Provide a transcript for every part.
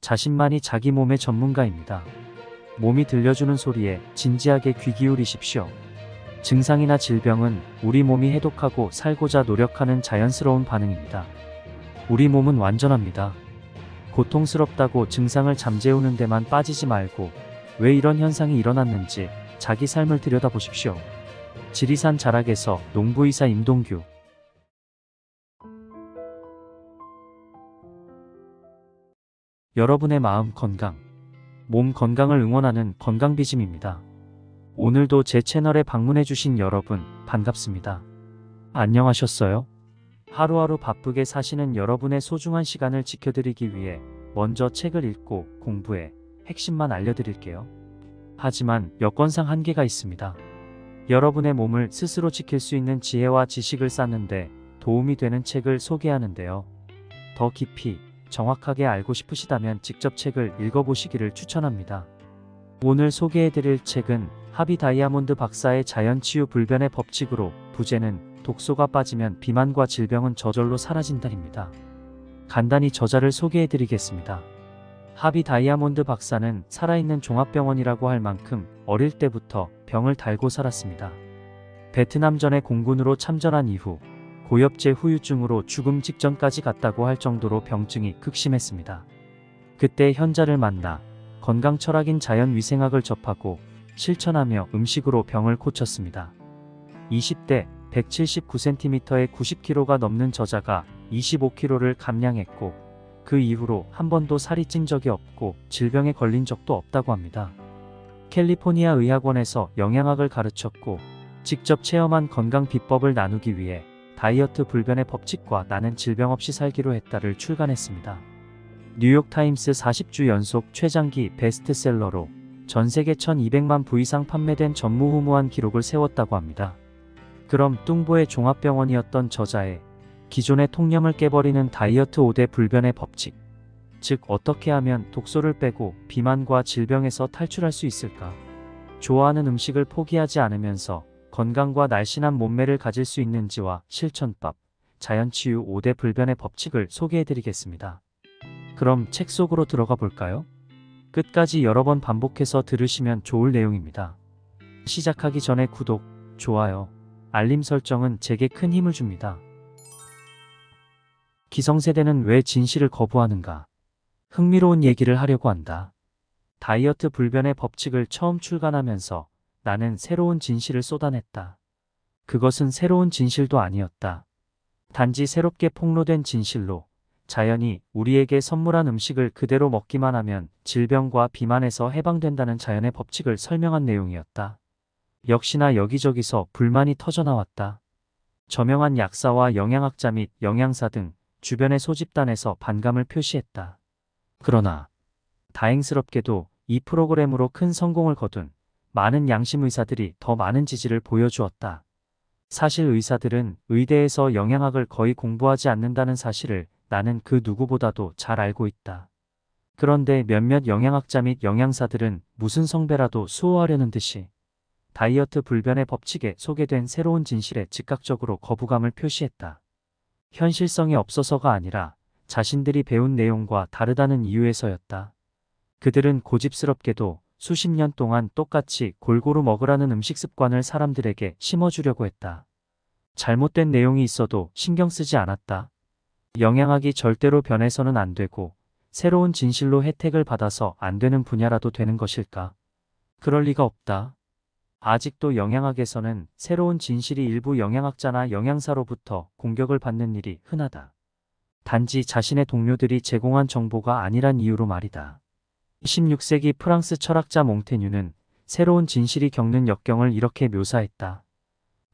자신만이 자기 몸의 전문가입니다. 몸이 들려주는 소리에 진지하게 귀 기울이십시오. 증상이나 질병은 우리 몸이 해독하고 살고자 노력하는 자연스러운 반응입니다. 우리 몸은 완전합니다. 고통스럽다고 증상을 잠재우는 데만 빠지지 말고 왜 이런 현상이 일어났는지 자기 삶을 들여다보십시오. 지리산 자락에서 농부의사 임동규. 여러분의 마음 건강, 몸 건강을 응원하는 건강비짐입니다. 오늘도 제 채널에 방문해주신 여러분 반갑습니다. 안녕하셨어요? 하루하루 바쁘게 사시는 여러분의 소중한 시간을 지켜드리기 위해 먼저 책을 읽고 공부해 핵심만 알려드릴게요. 하지만 여건상 한계가 있습니다. 여러분의 몸을 스스로 지킬 수 있는 지혜와 지식을 쌓는데 도움이 되는 책을 소개하는데요. 더 깊이 정확하게 알고 싶으시다면 직접 책을 읽어보시기를 추천합니다. 오늘 소개해드릴 책은 하비 다이아몬드 박사의 자연치유 불변의 법칙으로 부제는 독소가 빠지면 비만과 질병은 저절로 사라진다입니다. 간단히 저자를 소개해드리겠습니다. 하비 다이아몬드 박사는 살아있는 종합병원이라고 할 만큼 어릴 때부터 병을 달고 살았습니다. 베트남전에 공군으로 참전한 이후 고엽제 후유증으로 죽음 직전까지 갔다고 할 정도로 병증이 극심했습니다. 그때 현자를 만나 건강 철학인 자연위생학을 접하고 실천하며 음식으로 병을 고쳤습니다. 20대 179cm에 90kg가 넘는 저자가 25kg를 감량했고 그 이후로 한 번도 살이 찐 적이 없고 질병에 걸린 적도 없다고 합니다. 캘리포니아 의학원에서 영양학을 가르쳤고 직접 체험한 건강 비법을 나누기 위해 다이어트 불변의 법칙과 나는 질병 없이 살기로 했다를 출간했습니다. 뉴욕타임스 40주 연속 최장기 베스트셀러로 전세계 1200만 부 이상 판매된 전무후무한 기록을 세웠다고 합니다. 그럼 뚱보의 종합병원이었던 저자의 기존의 통념을 깨버리는 다이어트 5대 불변의 법칙, 즉 어떻게 하면 독소를 빼고 비만과 질병에서 탈출할 수 있을까? 좋아하는 음식을 포기하지 않으면서 건강과 날씬한 몸매를 가질 수 있는지와 실천법, 자연치유 5대 불변의 법칙을 소개해드리겠습니다. 그럼 책 속으로 들어가 볼까요? 끝까지 여러 번 반복해서 들으시면 좋을 내용입니다. 시작하기 전에 구독, 좋아요, 알림 설정은 제게 큰 힘을 줍니다. 기성세대는 왜 진실을 거부하는가? 흥미로운 얘기를 하려고 한다. 다이어트 불변의 법칙을 처음 출간하면서 나는 새로운 진실을 쏟아냈다. 그것은 새로운 진실도 아니었다. 단지 새롭게 폭로된 진실로 자연이 우리에게 선물한 음식을 그대로 먹기만 하면 질병과 비만에서 해방된다는 자연의 법칙을 설명한 내용이었다. 역시나 여기저기서 불만이 터져나왔다. 저명한 약사와 영양학자 및 영양사 등 주변의 소집단에서 반감을 표시했다. 그러나 다행스럽게도 이 프로그램으로 큰 성공을 거둔 많은 양심 의사들이 더 많은 지지를 보여주었다. 사실 의사들은 의대에서 영양학을 거의 공부하지 않는다는 사실을 나는 그 누구보다도 잘 알고 있다. 그런데 몇몇 영양학자 및 영양사들은 무슨 성배라도 수호하려는 듯이 다이어트 불변의 법칙에 소개된 새로운 진실에 즉각적으로 거부감을 표시했다. 현실성이 없어서가 아니라 자신들이 배운 내용과 다르다는 이유에서였다. 그들은 고집스럽게도 수십 년 동안 똑같이 골고루 먹으라는 음식 습관을 사람들에게 심어주려고 했다. 잘못된 내용이 있어도 신경 쓰지 않았다. 영양학이 절대로 변해서는 안 되고 새로운 진실로 혜택을 받아서 안 되는 분야라도 되는 것일까? 그럴 리가 없다. 아직도 영양학에서는 새로운 진실이 일부 영양학자나 영양사로부터 공격을 받는 일이 흔하다. 단지 자신의 동료들이 제공한 정보가 아니란 이유로 말이다. 16세기 프랑스 철학자 몽테뉴는 새로운 진실이 겪는 역경을 이렇게 묘사했다.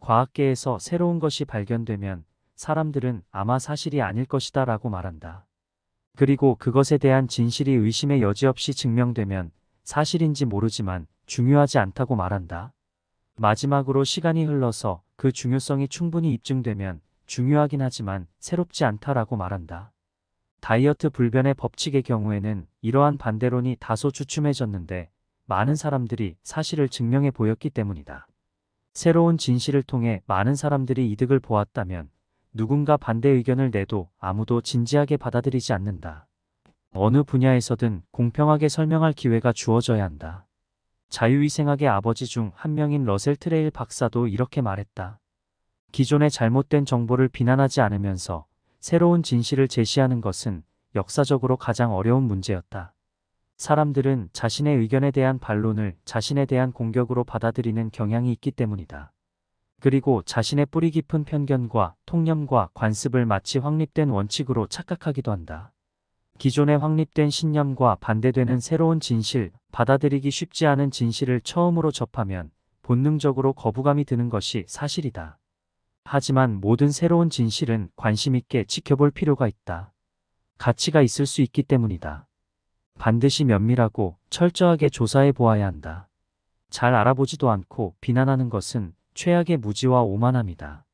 과학계에서 새로운 것이 발견되면 사람들은 아마 사실이 아닐 것이다 라고 말한다. 그리고 그것에 대한 진실이 의심의 여지 없이 증명되면 사실인지 모르지만 중요하지 않다고 말한다. 마지막으로 시간이 흘러서 그 중요성이 충분히 입증되면 중요하긴 하지만 새롭지 않다라고 말한다. 다이어트 불변의 법칙의 경우에는 이러한 반대론이 다소 주춤해졌는데 많은 사람들이 사실을 증명해 보였기 때문이다. 새로운 진실을 통해 많은 사람들이 이득을 보았다면 누군가 반대 의견을 내도 아무도 진지하게 받아들이지 않는다. 어느 분야에서든 공평하게 설명할 기회가 주어져야 한다. 자유위생학의 아버지 중 한 명인 러셀 트레일 박사도 이렇게 말했다. 기존의 잘못된 정보를 비난하지 않으면서 새로운 진실을 제시하는 것은 역사적으로 가장 어려운 문제였다. 사람들은 자신의 의견에 대한 반론을 자신에 대한 공격으로 받아들이는 경향이 있기 때문이다. 그리고 자신의 뿌리 깊은 편견과 통념과 관습을 마치 확립된 원칙으로 착각하기도 한다. 기존의 확립된 신념과 반대되는 새로운 진실, 받아들이기 쉽지 않은 진실을 처음으로 접하면 본능적으로 거부감이 드는 것이 사실이다. 하지만 모든 새로운 진실은 관심 있게 지켜볼 필요가 있다. 가치가 있을 수 있기 때문이다. 반드시 면밀하고 철저하게 조사해 보아야 한다. 잘 알아보지도 않고 비난하는 것은 최악의 무지와 오만함이다.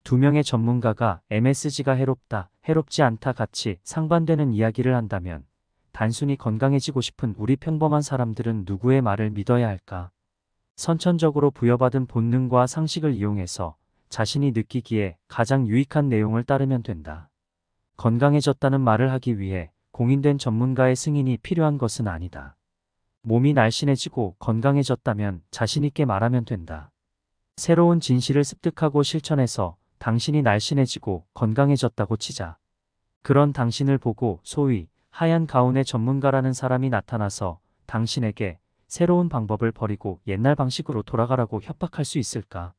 두 명의 전문가가 MSG가 해롭다, 해롭지 않다 같이 상반되는 이야기를 한다면 단순히 건강해지고 싶은 우리 평범한 사람들은 누구의 말을 믿어야 할까? 선천적으로 부여받은 본능과 상식을 이용해서 자신이 느끼기에 가장 유익한 내용을 따르면 된다. 건강해졌다는 말을 하기 위해 공인된 전문가의 승인이 필요한 것은 아니다. 몸이 날씬해지고 건강해졌다면 자신있게 말하면 된다. 새로운 진실을 습득하고 실천해서 당신이 날씬해지고 건강해졌다고 치자. 그런 당신을 보고 소위 하얀 가운의 전문가라는 사람이 나타나서 당신에게 새로운 방법을 버리고 옛날 방식으로 돌아가라고 협박할 수 있을까?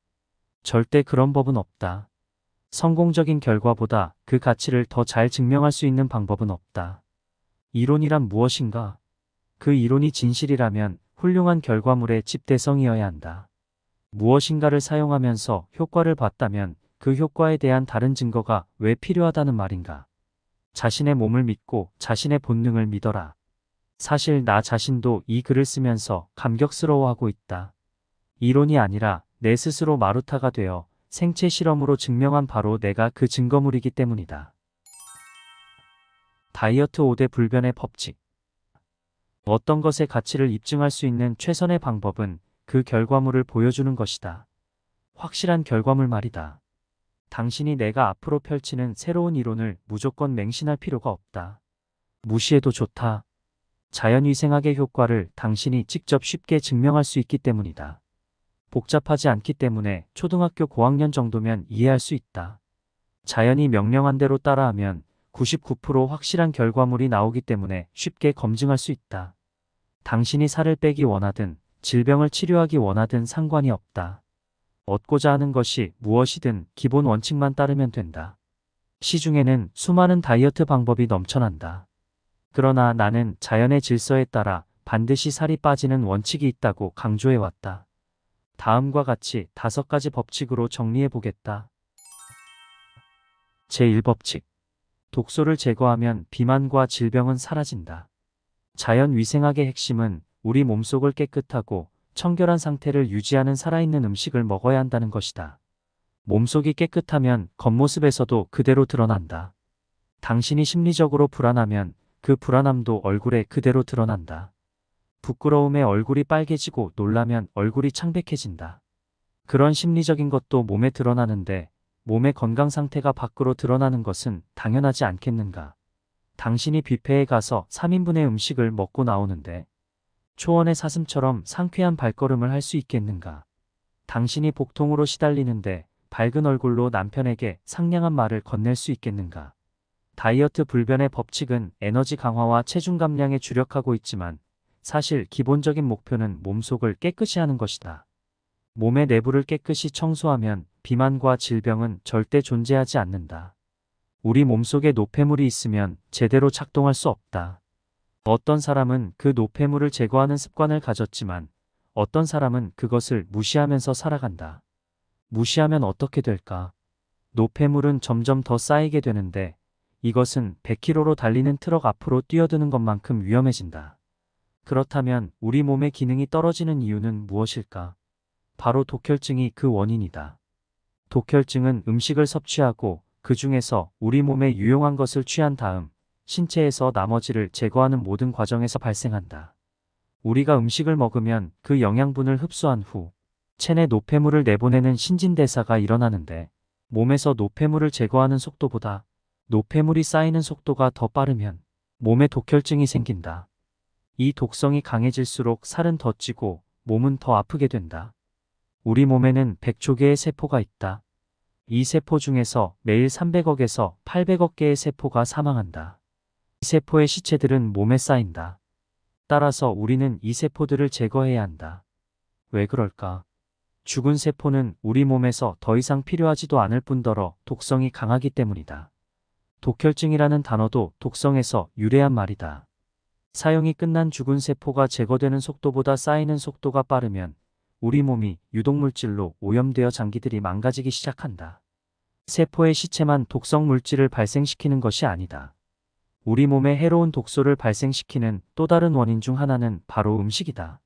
절대 그런 법은 없다. 성공적인 결과보다 그 가치를 더 잘 증명할 수 있는 방법은 없다. 이론이란 무엇인가? 그 이론이 진실이라면 훌륭한 결과물의 집대성이어야 한다. 무엇인가를 사용하면서 효과를 봤다면 그 효과에 대한 다른 증거가 왜 필요하다는 말인가? 자신의 몸을 믿고 자신의 본능을 믿어라. 사실 나 자신도 이 글을 쓰면서 감격스러워하고 있다. 이론이 아니라 내 스스로 마루타가 되어 생체 실험으로 증명한 바로 내가 그 증거물이기 때문이다. 다이어트 5대 불변의 법칙. 어떤 것의 가치를 입증할 수 있는 최선의 방법은 그 결과물을 보여주는 것이다. 확실한 결과물 말이다. 당신이 내가 앞으로 펼치는 새로운 이론을 무조건 맹신할 필요가 없다. 무시해도 좋다. 자연위생학의 효과를 당신이 직접 쉽게 증명할 수 있기 때문이다. 복잡하지 않기 때문에 초등학교 고학년 정도면 이해할 수 있다. 자연이 명령한 대로 따라하면 99% 확실한 결과물이 나오기 때문에 쉽게 검증할 수 있다. 당신이 살을 빼기 원하든 질병을 치료하기 원하든 상관이 없다. 얻고자 하는 것이 무엇이든 기본 원칙만 따르면 된다. 시중에는 수많은 다이어트 방법이 넘쳐난다. 그러나 나는 자연의 질서에 따라 반드시 살이 빠지는 원칙이 있다고 강조해왔다. 다음과 같이 5가지 법칙으로 정리해 보겠다. 제1법칙. 독소를 제거하면 비만과 질병은 사라진다. 자연위생학의 핵심은 우리 몸속을 깨끗하고 청결한 상태를 유지하는 살아있는 음식을 먹어야 한다는 것이다. 몸속이 깨끗하면 겉모습에서도 그대로 드러난다. 당신이 심리적으로 불안하면 그 불안함도 얼굴에 그대로 드러난다. 부끄러움에 얼굴이 빨개지고 놀라면 얼굴이 창백해진다. 그런 심리적인 것도 몸에 드러나는데 몸의 건강 상태가 밖으로 드러나는 것은 당연하지 않겠는가? 당신이 뷔페에 가서 3인분의 음식을 먹고 나오는데 초원의 사슴처럼 상쾌한 발걸음을 할 수 있겠는가? 당신이 복통으로 시달리는데 밝은 얼굴로 남편에게 상냥한 말을 건넬 수 있겠는가? 다이어트 불변의 법칙은 에너지 강화와 체중 감량에 주력하고 있지만 사실 기본적인 목표는 몸속을 깨끗이 하는 것이다. 몸의 내부를 깨끗이 청소하면 비만과 질병은 절대 존재하지 않는다. 우리 몸속에 노폐물이 있으면 제대로 작동할 수 없다. 어떤 사람은 그 노폐물을 제거하는 습관을 가졌지만 어떤 사람은 그것을 무시하면서 살아간다. 무시하면 어떻게 될까? 노폐물은 점점 더 쌓이게 되는데 이것은 100km로 달리는 트럭 앞으로 뛰어드는 것만큼 위험해진다. 그렇다면 우리 몸의 기능이 떨어지는 이유는 무엇일까? 바로 독혈증이 그 원인이다. 독혈증은 음식을 섭취하고 그 중에서 우리 몸에 유용한 것을 취한 다음 신체에서 나머지를 제거하는 모든 과정에서 발생한다. 우리가 음식을 먹으면 그 영양분을 흡수한 후 체내 노폐물을 내보내는 신진대사가 일어나는데 몸에서 노폐물을 제거하는 속도보다 노폐물이 쌓이는 속도가 더 빠르면 몸에 독혈증이 생긴다. 이 독성이 강해질수록 살은 더 찌고 몸은 더 아프게 된다. 우리 몸에는 100조 개의 세포가 있다. 이 세포 중에서 매일 300억에서 800억 개의 세포가 사망한다. 이 세포의 시체들은 몸에 쌓인다. 따라서 우리는 이 세포들을 제거해야 한다. 왜 그럴까? 죽은 세포는 우리 몸에서 더 이상 필요하지도 않을 뿐더러 독성이 강하기 때문이다. 독혈증이라는 단어도 독성에서 유래한 말이다. 사용이 끝난 죽은 세포가 제거되는 속도보다 쌓이는 속도가 빠르면 우리 몸이 유독물질로 오염되어 장기들이 망가지기 시작한다. 세포의 시체만 독성 물질을 발생시키는 것이 아니다. 우리 몸에 해로운 독소를 발생시키는 또 다른 원인 중 하나는 바로 음식이다.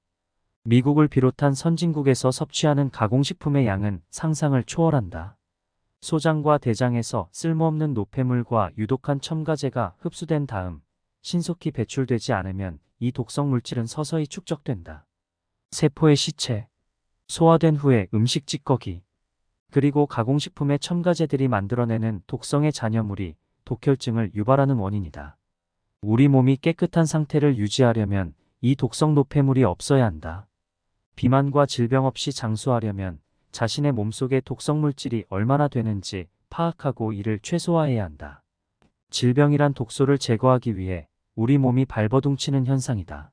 미국을 비롯한 선진국에서 섭취하는 가공식품의 양은 상상을 초월한다. 소장과 대장에서 쓸모없는 노폐물과 유독한 첨가제가 흡수된 다음 신속히 배출되지 않으면 이 독성 물질은 서서히 축적된다. 세포의 시체, 소화된 후에 음식 찌꺼기, 그리고 가공식품의 첨가제들이 만들어내는 독성의 잔여물이 독혈증을 유발하는 원인이다. 우리 몸이 깨끗한 상태를 유지하려면 이 독성 노폐물이 없어야 한다. 비만과 질병 없이 장수하려면 자신의 몸속에 독성 물질이 얼마나 되는지 파악하고 이를 최소화해야 한다. 질병이란 독소를 제거하기 위해 우리 몸이 발버둥치는 현상이다.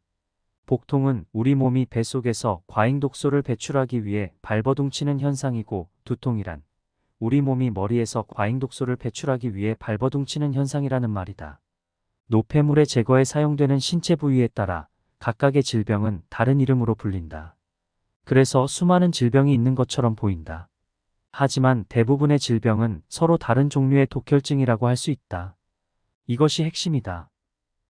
복통은 우리 몸이 배 속에서 과잉 독소를 배출하기 위해 발버둥치는 현상이고, 두통이란 우리 몸이 머리에서 과잉 독소를 배출하기 위해 발버둥치는 현상이라는 말이다. 노폐물의 제거에 사용되는 신체 부위에 따라 각각의 질병은 다른 이름으로 불린다. 그래서 수많은 질병이 있는 것처럼 보인다. 하지만 대부분의 질병은 서로 다른 종류의 독혈증이라고 할 수 있다. 이것이 핵심이다.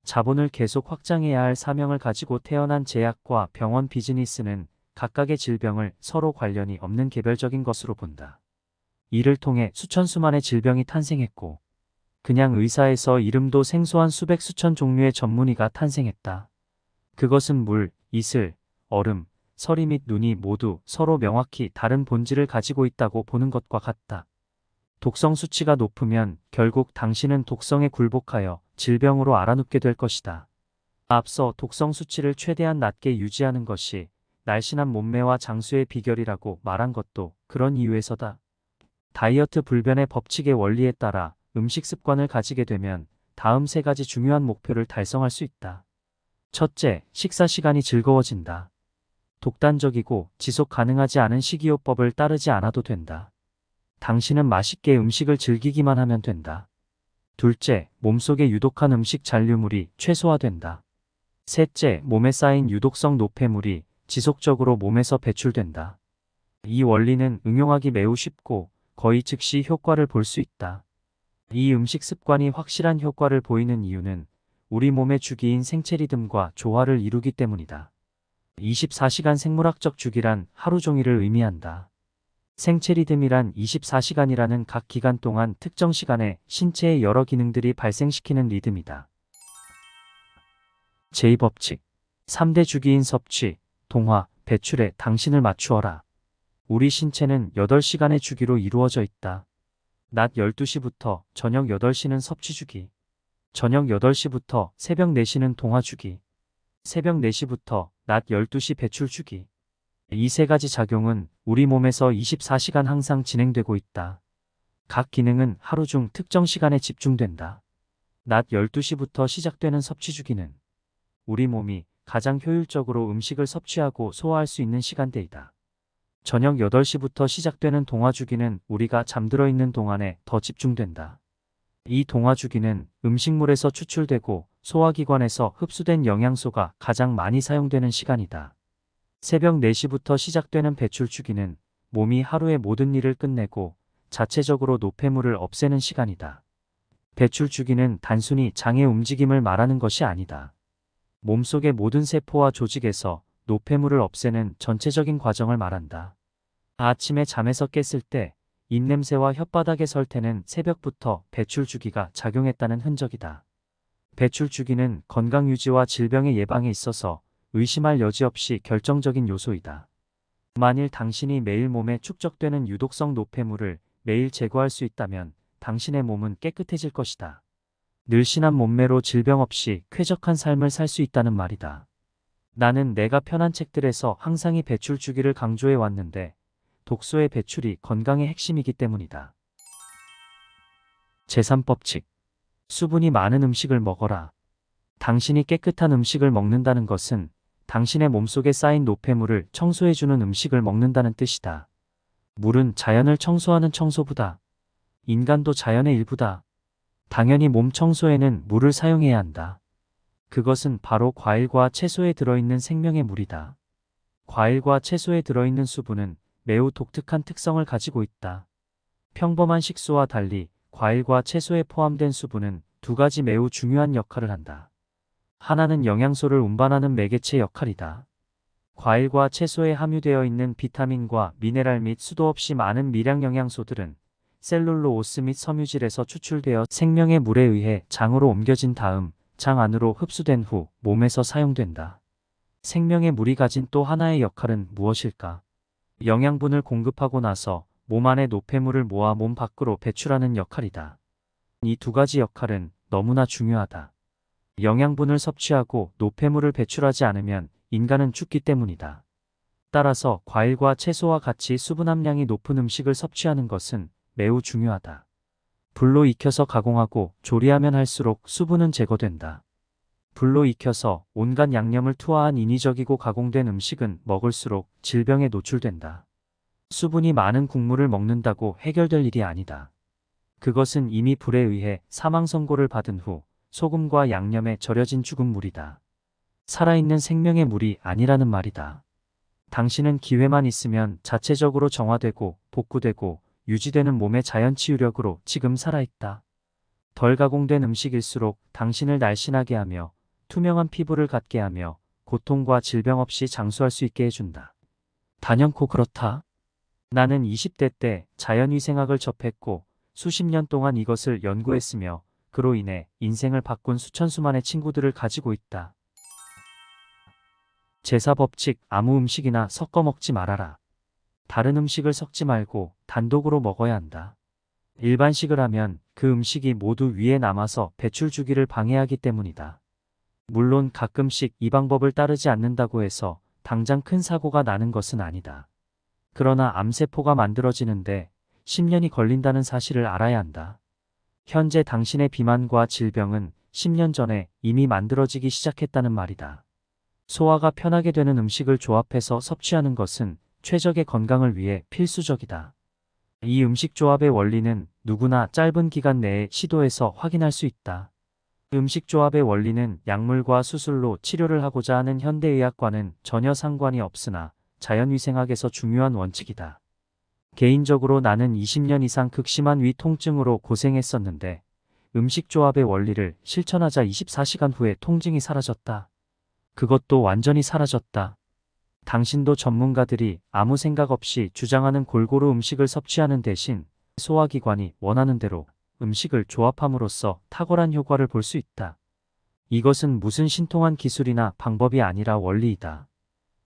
자본을 계속 확장해야 할 사명을 가지고 태어난 제약과 병원 비즈니스는 각각의 질병을 서로 관련이 없는 개별적인 것으로 본다. 이를 통해 수천 수만의 질병이 탄생했고, 그냥 의사에서 이름도 생소한 수백 수천 종류의 전문의가 탄생했다. 그것은 물, 이슬, 얼음, 서리 및 눈이 모두 서로 명확히 다른 본질을 가지고 있다고 보는 것과 같다. 독성 수치가 높으면 결국 당신은 독성에 굴복하여 질병으로 앓아눕게 될 것이다. 앞서 독성 수치를 최대한 낮게 유지하는 것이 날씬한 몸매와 장수의 비결이라고 말한 것도 그런 이유에서다. 다이어트 불변의 법칙의 원리에 따라 음식 습관을 가지게 되면 다음 세 가지 중요한 목표를 달성할 수 있다. 첫째, 식사 시간이 즐거워진다. 독단적이고 지속 가능하지 않은 식이요법을 따르지 않아도 된다. 당신은 맛있게 음식을 즐기기만 하면 된다. 둘째, 몸속의 유독한 음식 잔류물이 최소화된다. 셋째, 몸에 쌓인 유독성 노폐물이 지속적으로 몸에서 배출된다. 이 원리는 응용하기 매우 쉽고 거의 즉시 효과를 볼 수 있다. 이 음식 습관이 확실한 효과를 보이는 이유는 우리 몸의 주기인 생체 리듬과 조화를 이루기 때문이다. 24시간 생물학적 주기란 하루 종일을 의미한다. 생체 리듬이란 24시간이라는 각 기간 동안 특정 시간에 신체의 여러 기능들이 발생시키는 리듬이다. 제2법칙. 3대 주기인 섭취, 동화, 배출에 당신을 맞추어라. 우리 신체는 8시간의 주기로 이루어져 있다. 낮 12시부터 저녁 8시는 섭취 주기, 저녁 8시부터 새벽 4시는 동화 주기, 새벽 4시부터 낮 12시 배출 주기. 이 세 가지 작용은 우리 몸에서 24시간 항상 진행되고 있다. 각 기능은 하루 중 특정 시간에 집중된다. 낮 12시부터 시작되는 섭취 주기는 우리 몸이 가장 효율적으로 음식을 섭취하고 소화할 수 있는 시간대이다. 저녁 8시부터 시작되는 동화 주기는 우리가 잠들어 있는 동안에 더 집중된다. 이 동화 주기는 음식물에서 추출되고 소화기관에서 흡수된 영양소가 가장 많이 사용되는 시간이다. 새벽 4시부터 시작되는 배출 주기는 몸이 하루의 모든 일을 끝내고 자체적으로 노폐물을 없애는 시간이다. 배출 주기는 단순히 장의 움직임을 말하는 것이 아니다. 몸속의 모든 세포와 조직에서 노폐물을 없애는 전체적인 과정을 말한다. 아침에 잠에서 깼을 때 입냄새와 혓바닥의 설태는 새벽부터 배출 주기가 작용했다는 흔적이다. 배출 주기는 건강 유지와 질병의 예방에 있어서 의심할 여지 없이 결정적인 요소이다. 만일 당신이 매일 몸에 축적되는 유독성 노폐물을 매일 제거할 수 있다면 당신의 몸은 깨끗해질 것이다. 늘씬한 몸매로 질병 없이 쾌적한 삶을 살 수 있다는 말이다. 나는 내가 펴난 책들에서 항상 이 배출 주기를 강조해 왔는데 독소의 배출이 건강의 핵심이기 때문이다. 제3법칙. 수분이 많은 음식을 먹어라. 당신이 깨끗한 음식을 먹는다는 것은 당신의 몸속에 쌓인 노폐물을 청소해주는 음식을 먹는다는 뜻이다. 물은 자연을 청소하는 청소부다. 인간도 자연의 일부다. 당연히 몸 청소에는 물을 사용해야 한다. 그것은 바로 과일과 채소에 들어있는 생명의 물이다. 과일과 채소에 들어있는 수분은 매우 독특한 특성을 가지고 있다. 평범한 식수와 달리 과일과 채소에 포함된 수분은 두 가지 매우 중요한 역할을 한다. 하나는 영양소를 운반하는 매개체 역할이다. 과일과 채소에 함유되어 있는 비타민과 미네랄 및 수도 없이 많은 미량 영양소들은 셀룰로오스 및 섬유질에서 추출되어 생명의 물에 의해 장으로 옮겨진 다음 장 안으로 흡수된 후 몸에서 사용된다. 생명의 물이 가진 또 하나의 역할은 무엇일까? 영양분을 공급하고 나서 몸 안의 노폐물을 모아 몸 밖으로 배출하는 역할이다. 이 두 가지 역할은 너무나 중요하다. 영양분을 섭취하고 노폐물을 배출하지 않으면 인간은 죽기 때문이다. 따라서 과일과 채소와 같이 수분 함량이 높은 음식을 섭취하는 것은 매우 중요하다. 불로 익혀서 가공하고 조리하면 할수록 수분은 제거된다. 불로 익혀서 온갖 양념을 투하한 인위적이고 가공된 음식은 먹을수록 질병에 노출된다. 수분이 많은 국물을 먹는다고 해결될 일이 아니다. 그것은 이미 불에 의해 사망 선고를 받은 후 소금과 양념에 절여진 죽은 물이다. 살아있는 생명의 물이 아니라는 말이다. 당신은 기회만 있으면 자체적으로 정화되고 복구되고 유지되는 몸의 자연 치유력으로 지금 살아있다. 덜 가공된 음식일수록 당신을 날씬하게 하며 투명한 피부를 갖게 하며 고통과 질병 없이 장수할 수 있게 해준다. 단연코 그렇다. 나는 20대 때 자연위생학을 접했고 수십 년 동안 이것을 연구했으며 그로 인해 인생을 바꾼 수천 수만의 친구들을 가지고 있다. 제4법칙. 아무 음식이나 섞어 먹지 말아라. 다른 음식을 섞지 말고 단독으로 먹어야 한다. 일반식을 하면 그 음식이 모두 위에 남아서 배출 주기를 방해하기 때문이다. 물론 가끔씩 이 방법을 따르지 않는다고 해서 당장 큰 사고가 나는 것은 아니다. 그러나 암세포가 만들어지는데 10년이 걸린다는 사실을 알아야 한다. 현재 당신의 비만과 질병은 10년 전에 이미 만들어지기 시작했다는 말이다. 소화가 편하게 되는 음식을 조합해서 섭취하는 것은 최적의 건강을 위해 필수적이다. 이 음식 조합의 원리는 누구나 짧은 기간 내에 시도해서 확인할 수 있다. 음식 조합의 원리는 약물과 수술로 치료를 하고자 하는 현대의학과는 전혀 상관이 없으나 자연위생학에서 중요한 원칙이다. 개인적으로 나는 20년 이상 극심한 위 통증으로 고생했었는데 음식 조합의 원리를 실천하자 24시간 후에 통증이 사라졌다. 그것도 완전히 사라졌다. 당신도 전문가들이 아무 생각 없이 주장하는 골고루 음식을 섭취하는 대신 소화기관이 원하는 대로 음식을 조합함으로써 탁월한 효과를 볼 수 있다. 이것은 무슨 신통한 기술이나 방법이 아니라 원리이다.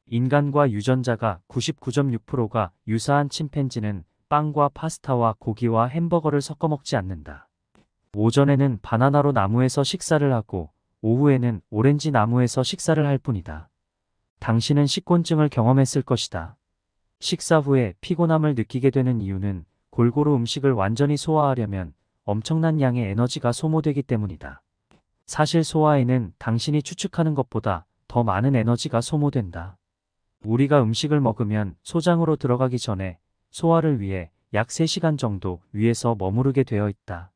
인간과 유전자가 99.6%가 유사한 침팬지는 빵과 파스타와 고기와 햄버거를 섞어 먹지 않는다. 오전에는 바나나로 나무에서 식사를 하고 오후에는 오렌지 나무에서 식사를 할 뿐이다. 당신은 식곤증을 경험했을 것이다. 식사 후에 피곤함을 느끼게 되는 이유는 골고루 음식을 완전히 소화하려면 엄청난 양의 에너지가 소모되기 때문이다. 사실 소화에는 당신이 추측하는 것보다 더 많은 에너지가 소모된다. 우리가 음식을 먹으면 소장으로 들어가기 전에 소화를 위해 약 3시간 정도 위에서 머무르게 되어 있다.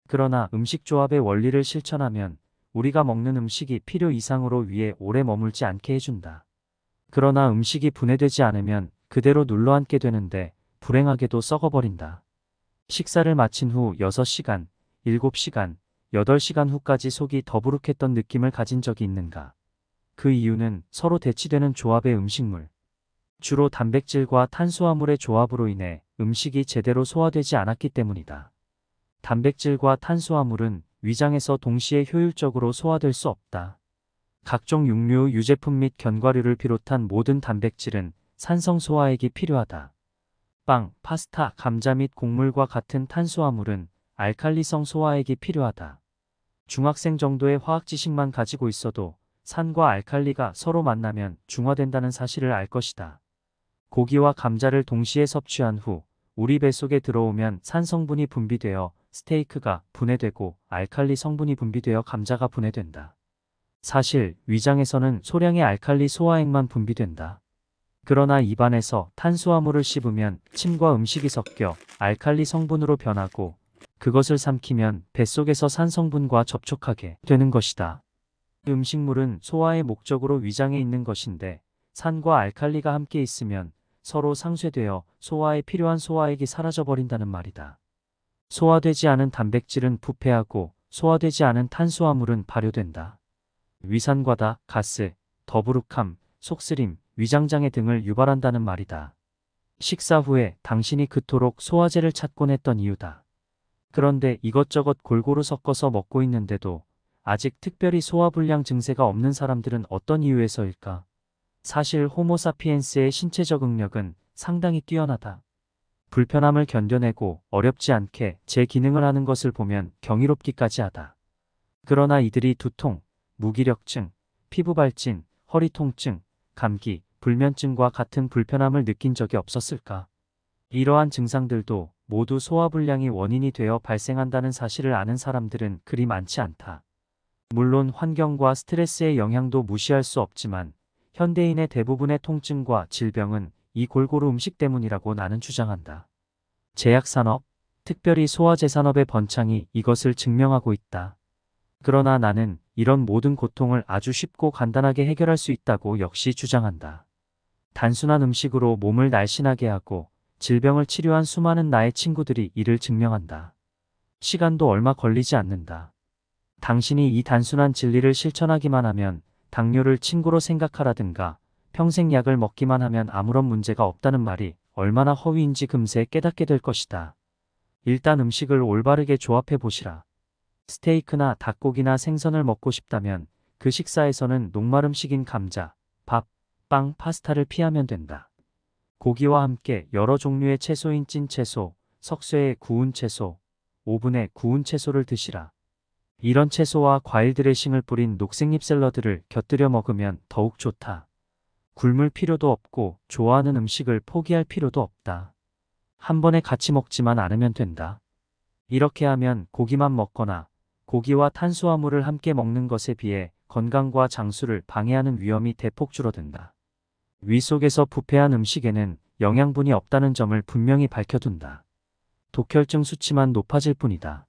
그러나 음식 조합의 원리를 실천하면 우리가 먹는 음식이 필요 이상으로 위에 오래 머물지 않게 해준다. 그러나 음식이 분해되지 않으면 그대로 눌러앉게 되는데 불행하게도 썩어버린다. 식사를 마친 후 6시간, 7시간, 8시간 후까지 속이 더부룩했던 느낌을 가진 적이 있는가? 그 이유는 서로 대치되는 조합의 음식물, 주로 단백질과 탄수화물의 조합으로 인해 음식이 제대로 소화되지 않았기 때문이다. 단백질과 탄수화물은 위장에서 동시에 효율적으로 소화될 수 없다. 각종 육류, 유제품 및 견과류를 비롯한 모든 단백질은 산성 소화액이 필요하다. 빵, 파스타, 감자 및 곡물과 같은 탄수화물은 알칼리성 소화액이 필요하다. 중학생 정도의 화학 지식만 가지고 있어도 산과 알칼리가 서로 만나면 중화된다는 사실을 알 것이다. 고기와 감자를 동시에 섭취한 후 우리 뱃속에 들어오면 산 성분이 분비되어 스테이크가 분해되고 알칼리 성분이 분비되어 감자가 분해된다. 사실 위장에서는 소량의 알칼리 소화액만 분비된다. 그러나 입안에서 탄수화물을 씹으면 침과 음식이 섞여 알칼리 성분으로 변하고 그것을 삼키면 뱃속에서 산 성분과 접촉하게 되는 것이다. 음식물은 소화의 목적으로 위장에 있는 것인데 산과 알칼리가 함께 있으면 서로 상쇄되어 소화에 필요한 소화액이 사라져버린다는 말이다. 소화되지 않은 단백질은 부패하고 소화되지 않은 탄수화물은 발효된다. 위산과다, 가스, 더부룩함, 속쓰림, 위장장애 등을 유발한다는 말이다. 식사 후에 당신이 그토록 소화제를 찾곤 했던 이유다. 그런데 이것저것 골고루 섞어서 먹고 있는데도 아직 특별히 소화불량 증세가 없는 사람들은 어떤 이유에서일까? 사실 호모사피엔스의 신체적 능력은 상당히 뛰어나다. 불편함을 견뎌내고 어렵지 않게 제 기능을 하는 것을 보면 경이롭기까지 하다. 그러나 이들이 두통, 무기력증, 피부 발진, 허리 통증, 감기, 불면증과 같은 불편함을 느낀 적이 없었을까? 이러한 증상들도 모두 소화불량이 원인이 되어 발생한다는 사실을 아는 사람들은 그리 많지 않다. 물론 환경과 스트레스의 영향도 무시할 수 없지만 현대인의 대부분의 통증과 질병은 이 골고루 음식 때문이라고 나는 주장한다. 제약산업, 특별히 소화제 산업의 번창이 이것을 증명하고 있다. 그러나 나는 이런 모든 고통을 아주 쉽고 간단하게 해결할 수 있다고 역시 주장한다. 단순한 음식으로 몸을 날씬하게 하고 질병을 치료한 수많은 나의 친구들이 이를 증명한다. 시간도 얼마 걸리지 않는다. 당신이 이 단순한 진리를 실천하기만 하면 당뇨를 친구로 생각하라든가 평생 약을 먹기만 하면 아무런 문제가 없다는 말이 얼마나 허위인지 금세 깨닫게 될 것이다. 일단 음식을 올바르게 조합해 보시라. 스테이크나 닭고기나 생선을 먹고 싶다면 그 식사에서는 녹말 음식인 감자, 밥, 빵, 파스타를 피하면 된다. 고기와 함께 여러 종류의 채소인 찐채소, 석쇠에 구운 채소, 오븐에 구운 채소를 드시라. 이런 채소와 과일 드레싱을 뿌린 녹색잎 샐러드를 곁들여 먹으면 더욱 좋다. 굶을 필요도 없고 좋아하는 음식을 포기할 필요도 없다. 한 번에 같이 먹지만 않으면 된다. 이렇게 하면 고기만 먹거나 고기와 탄수화물을 함께 먹는 것에 비해 건강과 장수를 방해하는 위험이 대폭 줄어든다. 위 속에서 부패한 음식에는 영양분이 없다는 점을 분명히 밝혀둔다. 독혈증 수치만 높아질 뿐이다.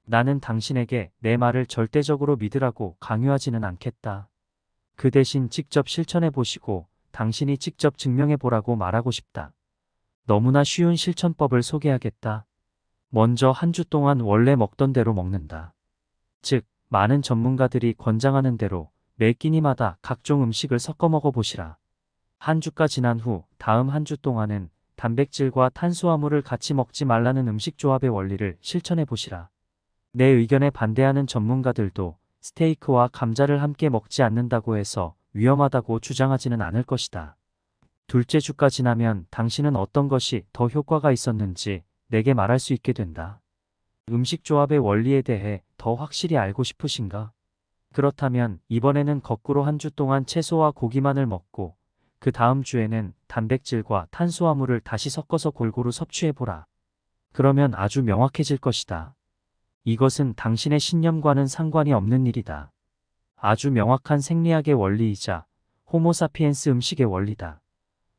나는 당신에게 내 말을 절대적으로 믿으라고 강요하지는 않겠다. 그 대신 직접 실천해 보시고 당신이 직접 증명해 보라고 말하고 싶다. 너무나 쉬운 실천법을 소개하겠다. 먼저 한 주 동안 원래 먹던 대로 먹는다. 즉, 많은 전문가들이 권장하는 대로 매 끼니마다 각종 음식을 섞어 먹어 보시라. 한 주가 지난 후 다음 한 주 동안은 단백질과 탄수화물을 같이 먹지 말라는 음식 조합의 원리를 실천해 보시라. 내 의견에 반대하는 전문가들도 스테이크와 감자를 함께 먹지 않는다고 해서 위험하다고 주장하지는 않을 것이다. 둘째 주가 지나면 당신은 어떤 것이 더 효과가 있었는지 내게 말할 수 있게 된다. 음식 조합의 원리에 대해 더 확실히 알고 싶으신가? 그렇다면 이번에는 거꾸로 한 주 동안 채소와 고기만을 먹고 그 다음 주에는 단백질과 탄수화물을 다시 섞어서 골고루 섭취해보라. 그러면 아주 명확해질 것이다. 이것은 당신의 신념과는 상관이 없는 일이다. 아주 명확한 생리학의 원리이자 호모사피엔스 음식의 원리다.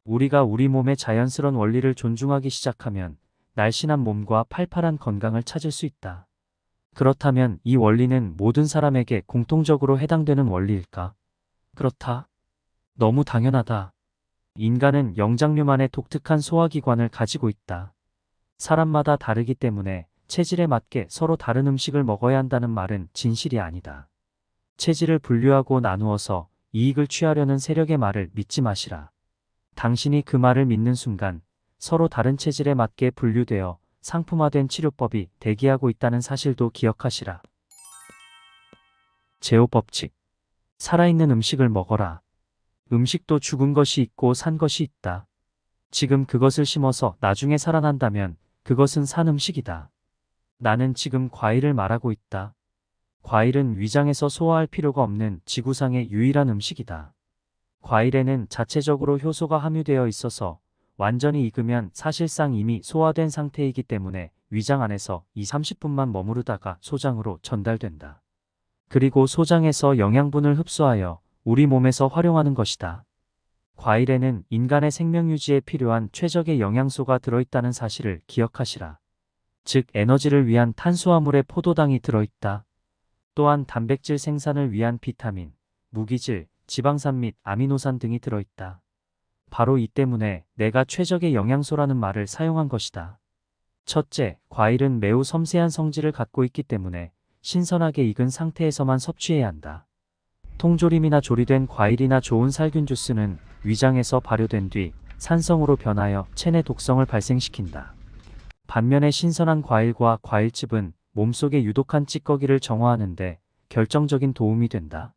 우리가 우리 몸의 자연스러운 원리를 존중하기 시작하면 날씬한 몸과 팔팔한 건강을 찾을 수 있다. 그렇다면 이 원리는 모든 사람에게 공통적으로 해당되는 원리일까? 그렇다. 너무 당연하다. 인간은 영장류만의 독특한 소화기관을 가지고 있다. 사람마다 다르기 때문에 체질에 맞게 서로 다른 음식을 먹어야 한다는 말은 진실이 아니다. 체질을 분류하고 나누어서 이익을 취하려는 세력의 말을 믿지 마시라. 당신이 그 말을 믿는 순간 서로 다른 체질에 맞게 분류되어 상품화된 치료법이 대기하고 있다는 사실도 기억하시라. 제호법칙. 살아있는 음식을 먹어라. 음식도 죽은 것이 있고 산 것이 있다. 지금 그것을 심어서 나중에 살아난다면 그것은 산 음식이다. 나는 지금 과일을 말하고 있다. 과일은 위장에서 소화할 필요가 없는 지구상의 유일한 음식이다. 과일에는 자체적으로 효소가 함유되어 있어서 완전히 익으면 사실상 이미 소화된 상태이기 때문에 위장 안에서 2~30분만 머무르다가 소장으로 전달된다. 그리고 소장에서 영양분을 흡수하여 우리 몸에서 활용하는 것이다. 과일에는 인간의 생명 유지에 필요한 최적의 영양소가 들어있다는 사실을 기억하시라. 즉 에너지를 위한 탄수화물에 포도당이 들어있다. 또한 단백질 생산을 위한 비타민, 무기질, 지방산 및 아미노산 등이 들어있다. 바로 이 때문에 내가 최적의 영양소라는 말을 사용한 것이다. 첫째, 과일은 매우 섬세한 성질을 갖고 있기 때문에 신선하게 익은 상태에서만 섭취해야 한다. 통조림이나 조리된 과일이나 좋은 살균 주스는 위장에서 발효된 뒤 산성으로 변하여 체내 독성을 발생시킨다. 반면에 신선한 과일과 과일즙은 몸속의 유독한 찌꺼기를 정화하는 데 결정적인 도움이 된다.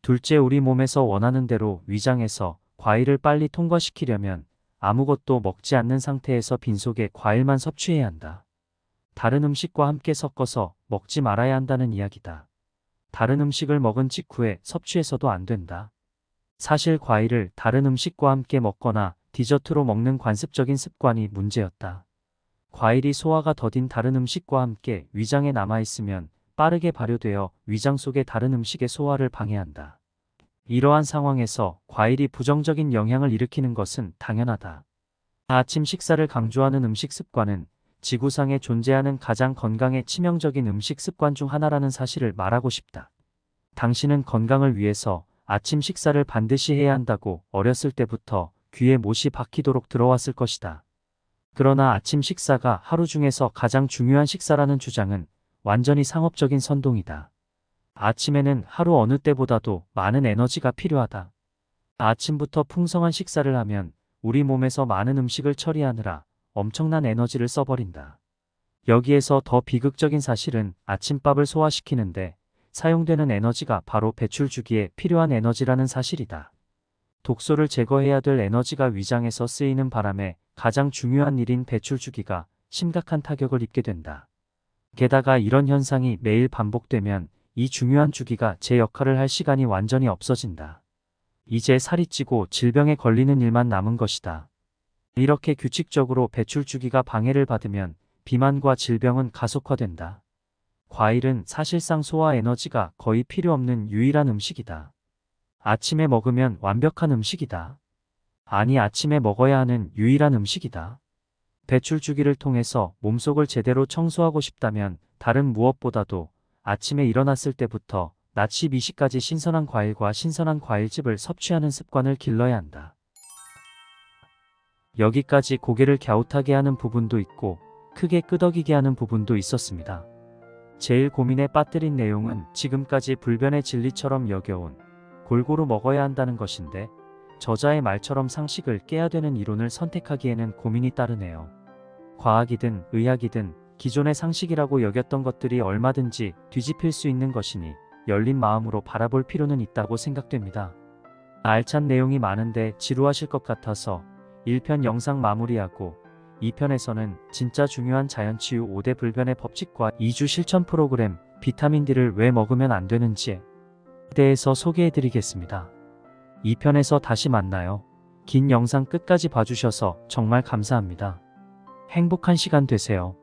둘째, 우리 몸에서 원하는 대로 위장에서 과일을 빨리 통과시키려면 아무것도 먹지 않는 상태에서 빈속에 과일만 섭취해야 한다. 다른 음식과 함께 섞어서 먹지 말아야 한다는 이야기다. 다른 음식을 먹은 직후에 섭취해서도 안 된다. 사실 과일을 다른 음식과 함께 먹거나 디저트로 먹는 관습적인 습관이 문제였다. 과일이 소화가 더딘 다른 음식과 함께 위장에 남아있으면 빠르게 발효되어 위장 속의 다른 음식의 소화를 방해한다. 이러한 상황에서 과일이 부정적인 영향을 일으키는 것은 당연하다. 아침 식사를 강조하는 음식 습관은 지구상에 존재하는 가장 건강에 치명적인 음식 습관 중 하나라는 사실을 말하고 싶다. 당신은 건강을 위해서 아침 식사를 반드시 해야 한다고 어렸을 때부터 귀에 못이 박히도록 들어왔을 것이다. 그러나 아침 식사가 하루 중에서 가장 중요한 식사라는 주장은 완전히 상업적인 선동이다. 아침에는 하루 어느 때보다도 많은 에너지가 필요하다. 아침부터 풍성한 식사를 하면 우리 몸에서 많은 음식을 처리하느라 엄청난 에너지를 써버린다. 여기에서 더 비극적인 사실은 아침밥을 소화시키는데 사용되는 에너지가 바로 배출 주기에 필요한 에너지라는 사실이다. 독소를 제거해야 될 에너지가 위장에서 쓰이는 바람에 가장 중요한 일인 배출 주기가 심각한 타격을 입게 된다. 게다가 이런 현상이 매일 반복되면 이 중요한 주기가 제 역할을 할 시간이 완전히 없어진다. 이제 살이 찌고 질병에 걸리는 일만 남은 것이다. 이렇게 규칙적으로 배출 주기가 방해를 받으면 비만과 질병은 가속화된다. 과일은 사실상 소화 에너지가 거의 필요 없는 유일한 음식이다. 아침에 먹으면 완벽한 음식이다. 아니, 아침에 먹어야 하는 유일한 음식이다. 배출 주기를 통해서 몸속을 제대로 청소하고 싶다면 다른 무엇보다도 아침에 일어났을 때부터 낮 12시까지 신선한 과일과 신선한 과일즙을 섭취하는 습관을 길러야 한다. 여기까지 고개를 갸웃하게 하는 부분도 있고 크게 끄덕이게 하는 부분도 있었습니다. 제일 고민에 빠뜨린 내용은 지금까지 불변의 진리처럼 여겨온 골고루 먹어야 한다는 것인데 저자의 말처럼 상식을 깨야 되는 이론을 선택하기에는 고민이 따르네요. 과학이든 의학이든 기존의 상식이라고 여겼던 것들이 얼마든지 뒤집힐 수 있는 것이니 열린 마음으로 바라볼 필요는 있다고 생각됩니다. 알찬 내용이 많은데 지루하실 것 같아서 1편 영상 마무리하고 2편에서는 진짜 중요한 자연치유 5대 불변의 법칙과 2주 실천 프로그램 비타민 D를 왜 먹으면 안 되는지에 대해서 소개해드리겠습니다. 2편에서 다시 만나요. 긴 영상 끝까지 봐주셔서 정말 감사합니다. 행복한 시간 되세요.